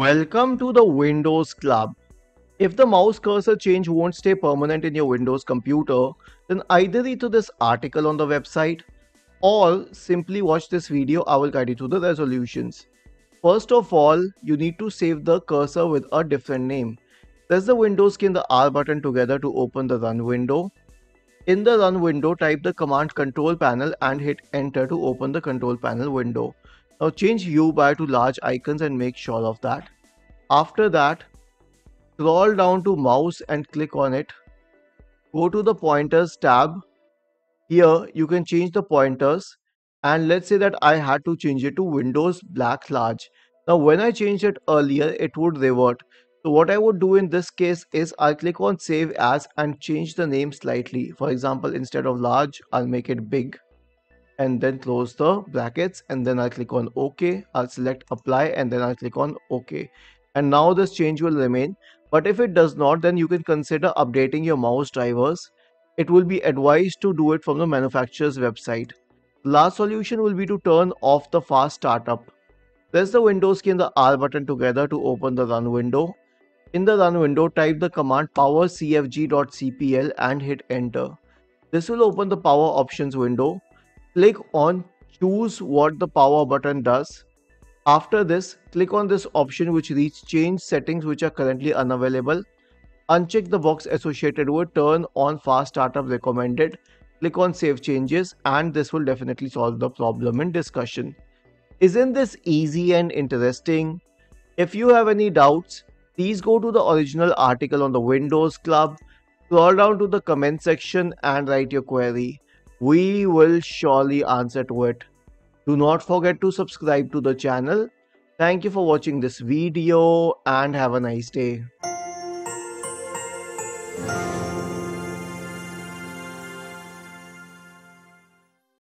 Welcome to the Windows Club. If the mouse cursor change won't stay permanent in your Windows computer, then either read through this article on the website or simply watch this video. I will guide you through the resolutions. First of all, you need to save the cursor with a different name. Press the Windows key and the R button together to open the Run window. In the Run window, type the command Control Panel and hit Enter to open the Control Panel window. Now change View Bar to large icons and make sure of that. After that, scroll down to mouse and click on it. Go to the pointers tab. Here you can change the pointers, and let's say that I had to change it to Windows Black Large. Now when I changed it earlier, it would revert. So what I would do in this case is I'll click on Save As and change the name slightly. For example, instead of large, I'll make it big and then close the brackets, and then I'll click on OK. I'll select apply and then I'll click on OK. And now this change will remain. But if it does not, then you can consider updating your mouse drivers. It will be advised to do it from the manufacturer's website. Last solution will be to turn off the fast startup. Press the Windows key and the R button together to open the Run window. In the Run window, type the command powercfg.cpl and hit enter. This will open the power options window. Click on choose what the power button does. After this, click on this option which reads change settings which are currently unavailable. Uncheck the box associated with turn on fast startup recommended. Click on save changes and this will definitely solve the problem in discussion. Isn't this easy and interesting? If you have any doubts, please go to the original article on the Windows Club, scroll down to the comment section and write your query. We will surely answer to it. Do not forget to subscribe to the channel. Thank you for watching this video and have a nice day.